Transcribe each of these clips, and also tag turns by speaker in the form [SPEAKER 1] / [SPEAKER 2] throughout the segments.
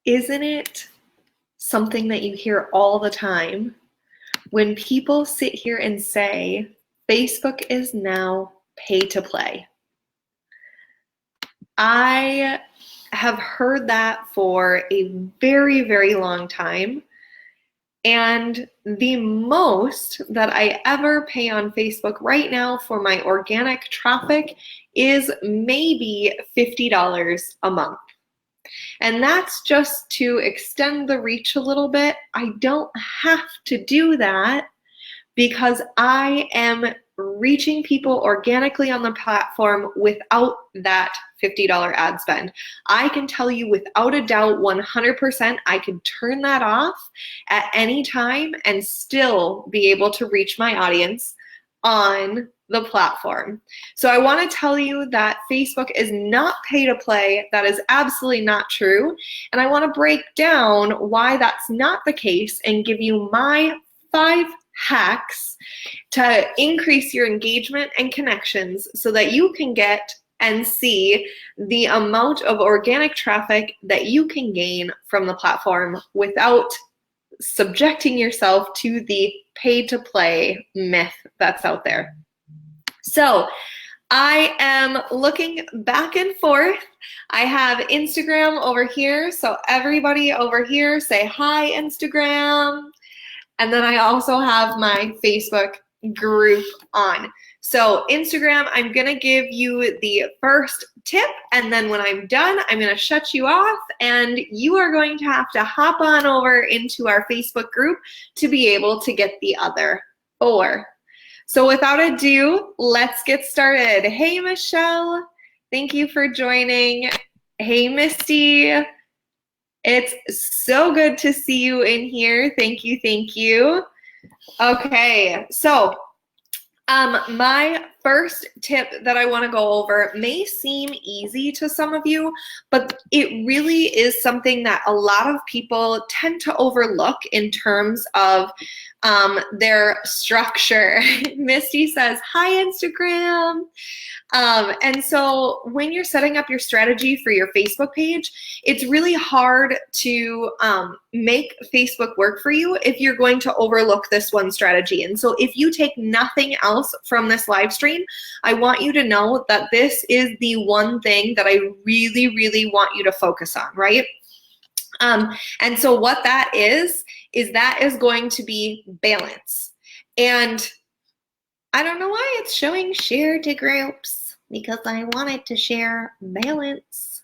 [SPEAKER 1] Isn't it something that you hear all the time when people sit here and say, Facebook is now pay to play? I have heard that for a very, very long time. And the most that I ever pay on Facebook right now for my organic traffic is maybe $50 a month. And that's just to extend the reach a little bit. I don't have to do that because I am reaching people organically on the platform without that $50 ad spend. I can tell you without a doubt, 100%, I can turn that off at any time and still be able to reach my audience on the platform. So I want to tell you that Facebook is not pay to play. That is absolutely not true. And I want to break down why that's not the case and give you my 5 hacks to increase your engagement and connections so that you can get and see the amount of organic traffic that you can gain from the platform without subjecting yourself to the pay to play myth that's out there. So I am looking back and forth. I have Instagram over here. So everybody over here say hi, Instagram. And then I also have my Facebook group on. So Instagram, I'm gonna give you the first tip, and then when I'm done, I'm gonna shut you off, and you are going to have to hop on over into our Facebook group to be able to get the other 4. So without ado, let's get started. Hey, Michelle, thank you for joining. Hey, Misty. It's so good to see you in here. Thank you, thank you. Okay, so my first tip that I want to go over may seem easy to some of you, but it really is something that a lot of people tend to overlook in terms of their structure. Misty says, hi, Instagram. And so when you're setting up your strategy for your Facebook page, it's really hard to make Facebook work for you if you're going to overlook this one strategy. And so if you take nothing else from this live stream, I want you to know that this is the one thing that I really, really want you to focus on, right? And so what that is that is going to be balance. And I don't know why it's showing share to groups, because I wanted to share balance.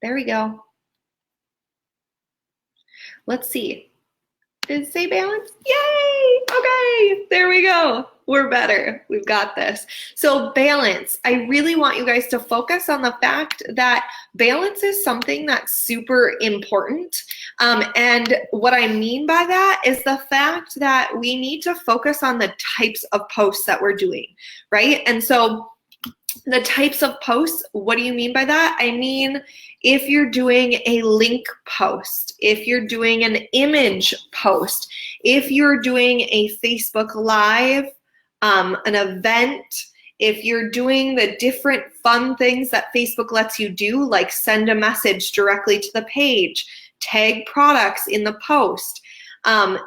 [SPEAKER 1] There we go. Let's see. Did it say balance? Yay! Okay, there we go. We're better. We've got this. So balance. I really want you guys to focus on the fact that balance is something that's super important. And what I mean by that is the fact that we need to focus on the types of posts that we're doing, right? And so the types of posts, what do you mean by that? I mean, if you're doing a link post, if you're doing an image post, if you're doing a Facebook Live, an event, if you're doing the different fun things that Facebook lets you do, like send a message directly to the page, tag products in the post.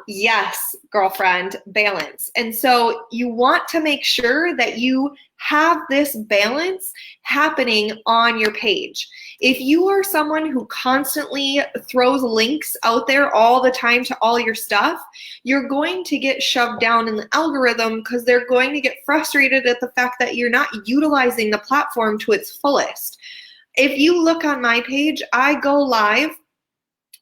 [SPEAKER 1] Yes, girlfriend, balance. And so you want to make sure that you have this balance happening on your page. If you are someone who constantly throws links out there all the time to all your stuff, you're going to get shoved down in the algorithm because they're going to get frustrated at the fact that you're not utilizing the platform to its fullest. If you look on my page, I go live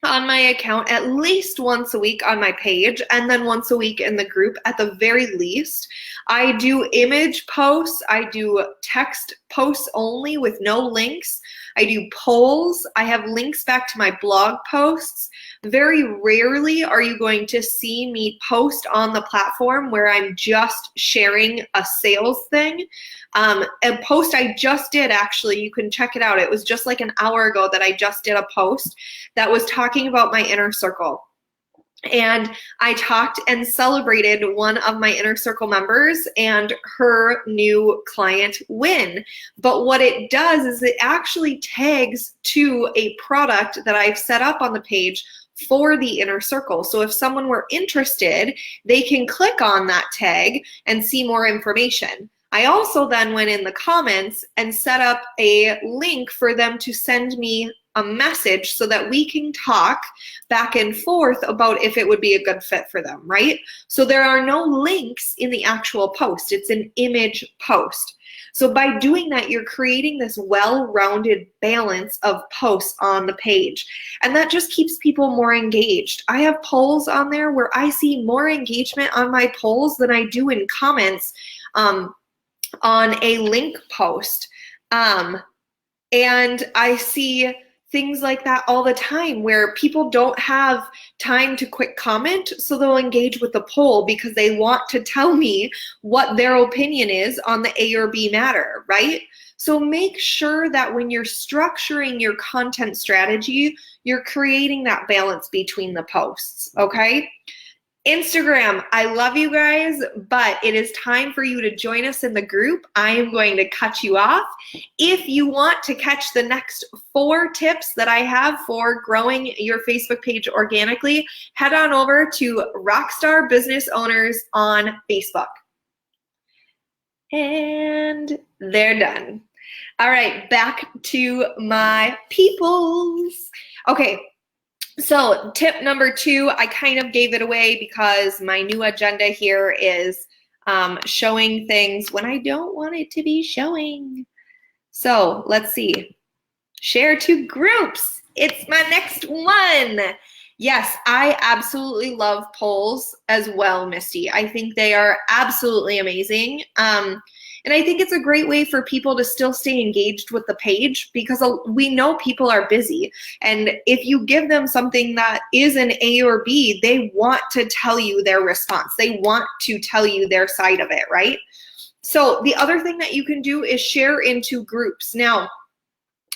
[SPEAKER 1] on my account at least once a week on my page, and then once a week in the group at the very least. I do image posts, I do text posts only with no links, I do polls, I have links back to my blog posts. Very rarely are you going to see me post on the platform where I'm just sharing a sales thing. A post I just did, actually, you can check it out. It was just like an hour ago that I just did a post that was talking about my inner circle. And I talked and celebrated one of my inner circle members and her new client win. But what it does is it actually tags to a product that I've set up on the page for the inner circle. So if someone were interested, they can click on that tag and see more information. I also then went in the comments and set up a link for them to send me a message so that we can talk back and forth about if it would be a good fit for them, right? So there are no links in the actual post. It's an image post. So by doing that, you're creating this well-rounded balance of posts on the page. And that just keeps people more engaged. I have polls on there where I see more engagement on my polls than I do in comments on a link post. And I see things like that all the time where people don't have time to quick comment, so they'll engage with the poll because they want to tell me what their opinion is on the A or B matter, right? So make sure that when you're structuring your content strategy, you're creating that balance between the posts, okay? Instagram, I love you guys, but it is time for you to join us in the group. I am going to cut you off. If you want to catch the next 4 tips that I have for growing your Facebook page organically, head on over to Rockstar Business Owners on Facebook. And they're done. All right, back to my peoples. Okay. So tip number 2, I kind of gave it away because my new agenda here is showing things when I don't want it to be showing. So let's see. Share to groups. It's my next one. Yes, I absolutely love polls as well, Misty. I think they are absolutely amazing. And I think it's a great way for people to still stay engaged with the page because we know people are busy. And if you give them something that is an A or B, they want to tell you their response. They want to tell you their side of it, right? So the other thing that you can do is share into groups. Now,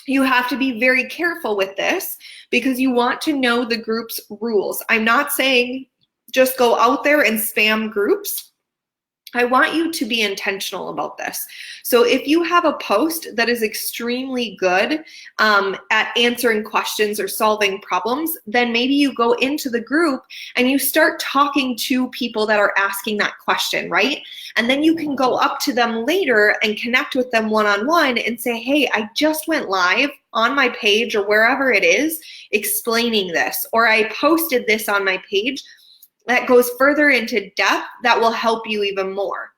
[SPEAKER 1] you have to be very careful with this because you want to know the group's rules. I'm not saying just go out there and spam groups. I want you to be intentional about this. So if you have a post that is extremely good at answering questions or solving problems, then maybe you go into the group and you start talking to people that are asking that question, right? And then you can go up to them later and connect with them one-on-one and say, hey, I just went live on my page or wherever it is explaining this, or I posted this on my page that goes further into depth that will help you even more.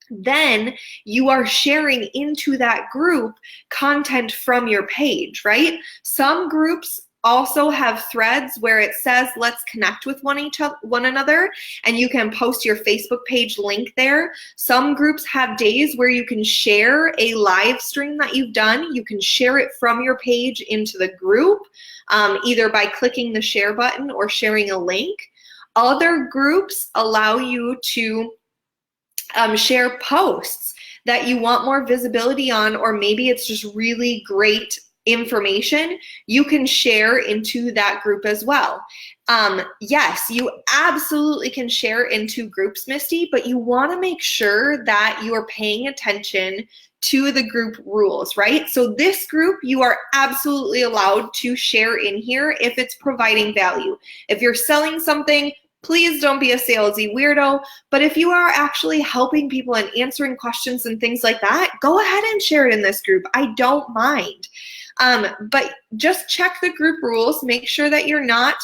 [SPEAKER 1] Then you are sharing into that group content from your page, right? Some groups also have threads where it says, let's connect with one another, and you can post your Facebook page link there. Some groups have days where you can share a live stream that you've done. You can share it from your page into the group, either by clicking the share button or sharing a link. Other groups allow you to share posts that you want more visibility on, or maybe it's just really great information. You can share into that group as well. Yes, you absolutely can share into groups, Misty, but you want to make sure that you are paying attention to the group rules, right? So this group, you are absolutely allowed to share in here if it's providing value. If you're selling something, please don't be a salesy weirdo. But if you are actually helping people and answering questions and things like that, go ahead and share it in this group. I don't mind. But just check the group rules. Make sure that you're not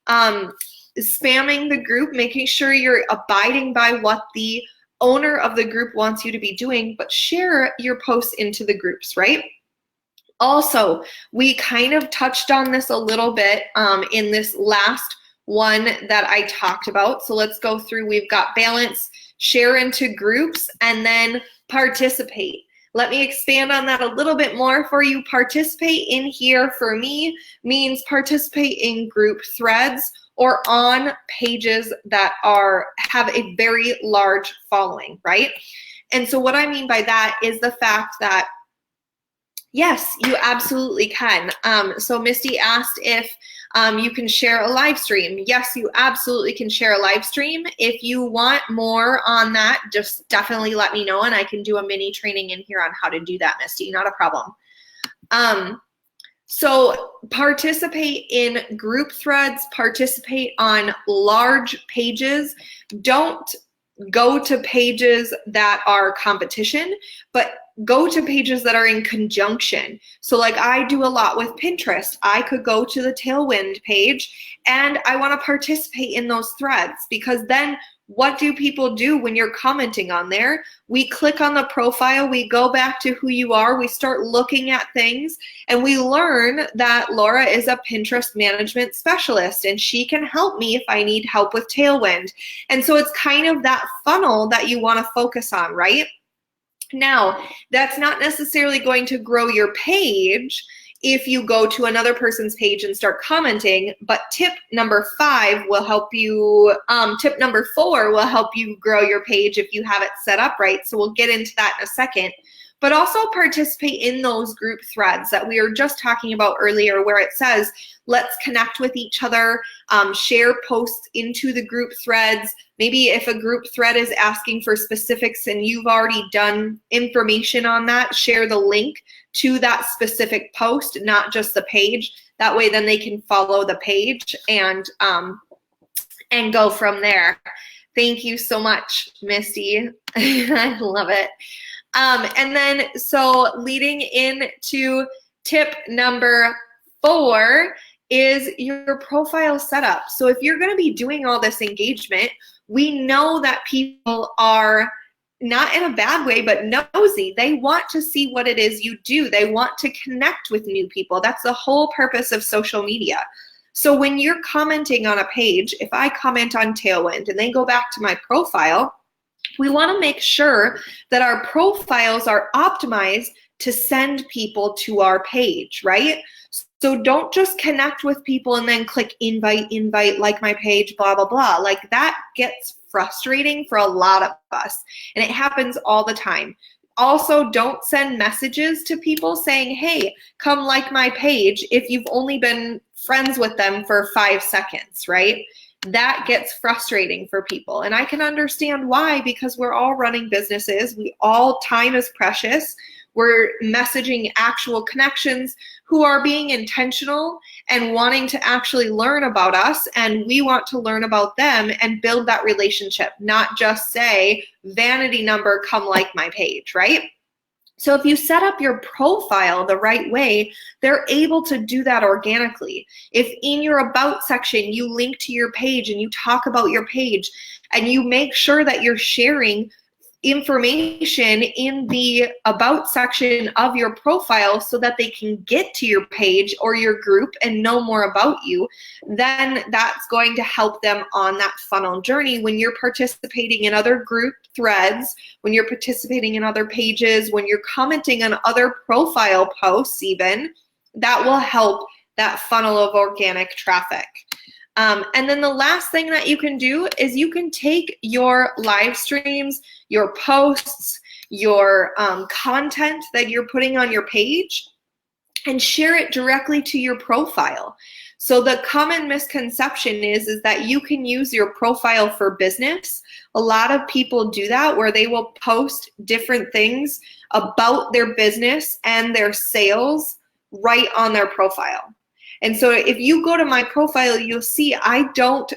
[SPEAKER 1] spamming the group, making sure you're abiding by what the owner of the group wants you to be doing, but share your posts into the groups, right? Also, we kind of touched on this a little bit in this last one that I talked about. So let's go through. We've got balance, share into groups, and then participate. Let me expand on that a little bit more for you. Participate in here for me means participate in group threads or on pages that have a very large following, right? And so what I mean by that is the fact that Yes, you absolutely can. So Misty asked if you can share a live stream. Yes, you absolutely can share a live stream. If you want more on that, just definitely let me know and I can do a mini training in here on how to do that, Misty. Not a problem. So participate in group threads, participate on large pages. Don't go to pages that are competition, but go to pages that are in conjunction. So like I do a lot with Pinterest. I could go to the Tailwind page and I want to participate in those threads, because then what do people do when you're commenting on there? We click on the profile, we go back to who you are, we start looking at things, and we learn that Laura is a Pinterest management specialist and she can help me if I need help with Tailwind. And so it's kind of that funnel that you want to focus on, right? Now, that's not necessarily going to grow your page if you go to another person's page and start commenting, but tip number 5 will help you, tip number 4 will help you grow your page if you have it set up right. So we'll get into that in a second. But also participate in those group threads that we were just talking about earlier, where it says, let's connect with each other, share posts into the group threads. Maybe if a group thread is asking for specifics and you've already done information on that, share the link to that specific post, not just the page. That way then they can follow the page and go from there. Thank you so much, Misty. I love it. And then, so leading into tip number 4 is your profile setup. So if you're going to be doing all this engagement, we know that people are not in a bad way, but nosy. They want to see what it is you do. They want to connect with new people. That's the whole purpose of social media. So when you're commenting on a page, if I comment on Tailwind and they go back to my profile, we want to make sure that our profiles are optimized to send people to our page, right? So don't just connect with people and then click invite, like my page, blah, blah, blah. Like that gets frustrating for a lot of us, and it happens all the time. Also, don't send messages to people saying, hey, come like my page if you've only been friends with them for 5 seconds, right? That gets frustrating for people. And I can understand why, because we're all running businesses. Time is precious. We're messaging actual connections who are being intentional and wanting to actually learn about us, and we want to learn about them and build that relationship, not just say, vanity number, come like my page, right? So if you set up your profile the right way, they're able to do that organically. If in your about section you link to your page and you talk about your page and you make sure that you're sharing information in the about section of your profile so that they can get to your page or your group and know more about you, then that's going to help them on that funnel journey. When you're participating in other group threads, when you're participating in other pages, when you're commenting on other profile posts even, that will help that funnel of organic traffic. And then the last thing that you can do is you can take your live streams, your posts, your content that you're putting on your page and share it directly to your profile. So the common misconception is that you can use your profile for business. A lot of people do that, where they will post different things about their business and their sales right on their profile. And so if you go to my profile, you'll see I don't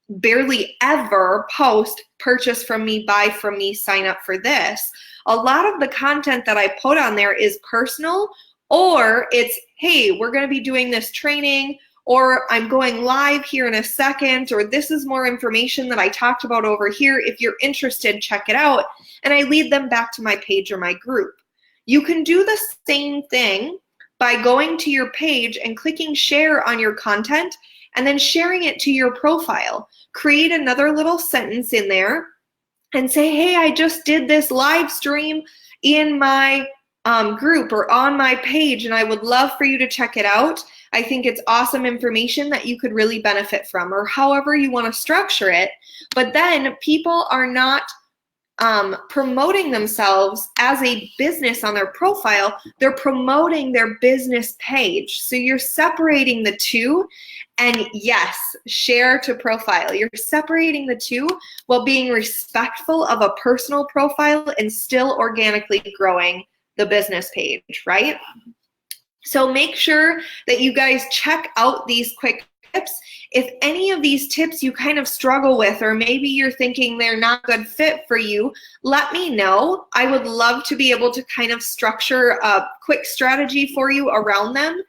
[SPEAKER 1] barely ever post purchase from me, buy from me, sign up for this. A lot of the content that I put on there is personal, or it's, hey, we're going to be doing this training, or I'm going live here in a second, or this is more information that I talked about over here. If you're interested, check it out. And I lead them back to my page or my group. You can do the same thing by going to your page and clicking share on your content and then sharing it to your profile. Create another little sentence in there and say, hey, I just did this live stream in my group or on my page, and I would love for you to check it out. I think it's awesome information that you could really benefit from, or however you want to structure it. But then people are not promoting themselves as a business on their profile, they're promoting their business page. So you're separating the two. And yes, share to profile. You're separating the two while being respectful of a personal profile and still organically growing the business page, right? So make sure that you guys check out these quick tips. If any of these tips you kind of struggle with, or maybe you're thinking they're not a good fit for you, let me know. I would love to be able to kind of structure a quick strategy for you around them.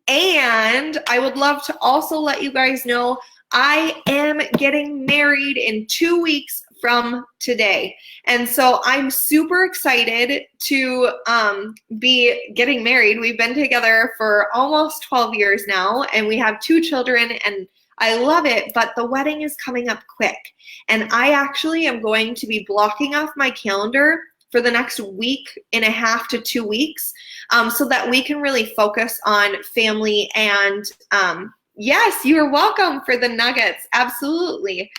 [SPEAKER 1] And I would love to also let you guys know I am getting married in 2 weeks from today. And so I'm super excited to be getting married. We've been together for almost 12 years now, and we have 2 children, and I love it, but the wedding is coming up quick. And I actually am going to be blocking off my calendar for the next week and a half to 2 weeks, so that we can really focus on family. And yes, you are welcome for the nuggets, absolutely.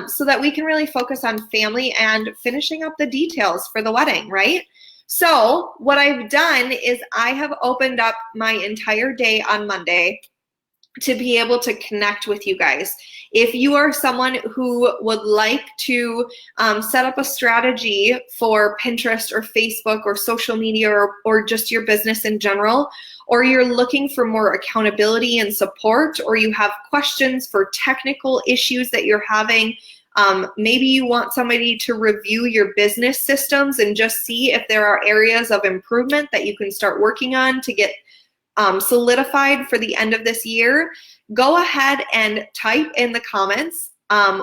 [SPEAKER 1] So that we can really focus on family and finishing up the details for the wedding, right? So what I've done is I have opened up my entire day on Monday to be able to connect with you guys. If you are someone who would like to set up a strategy for Pinterest or Facebook or social media, or just your business in general, or you're looking for more accountability and support, or you have questions for technical issues that you're having, maybe you want somebody to review your business systems and just see if there are areas of improvement that you can start working on to get solidified for the end of this year, go ahead and type in the comments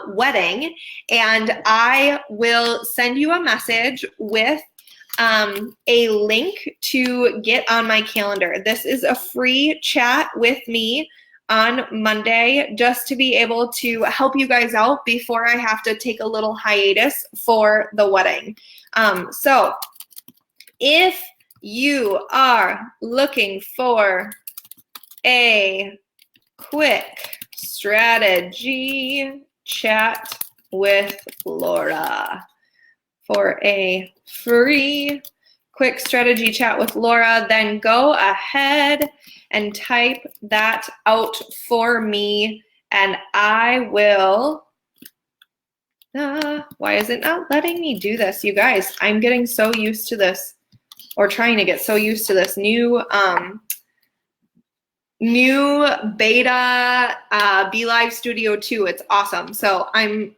[SPEAKER 1] wedding, and I will send you a message with a link to get on my calendar. This is a free chat with me on Monday, just to be able to help you guys out before I have to take a little hiatus for the wedding. So if you are looking for a quick strategy chat with Laura, for a free quick strategy chat with Laura, then go ahead and type that out for me, and I will, why is it not letting me do this, you guys? I'm getting so used to this, or trying to get so used to this new beta BeLive Studio 2. It's awesome. So I'm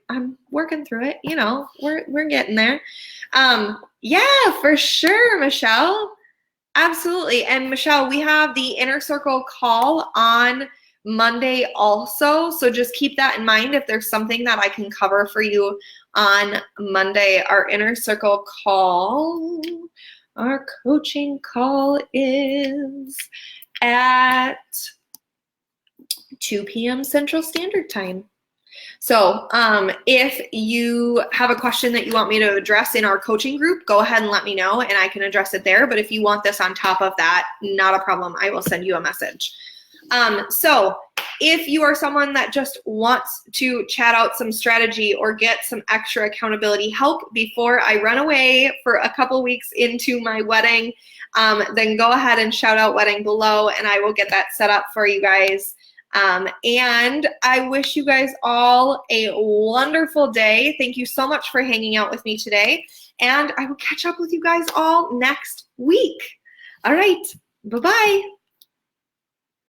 [SPEAKER 1] working through it. You know, we're getting there. Yeah, for sure, Michelle. Absolutely. And Michelle, we have the Inner Circle call on Monday also. So just keep that in mind if there's something that I can cover for you on Monday. Our Inner Circle call, our coaching call is at 2 p.m. Central Standard Time. So if you have a question that you want me to address in our coaching group, go ahead and let me know and I can address it there. But if you want this on top of that, not a problem. I will send you a message. So if you are someone that just wants to chat out some strategy or get some extra accountability help before I run away for a couple weeks into my wedding, then go ahead and shout out wedding below and I will get that set up for you guys. And I wish you guys all a wonderful day. Thank you so much for hanging out with me today. And I will catch up with you guys all next week. All right. Bye-bye.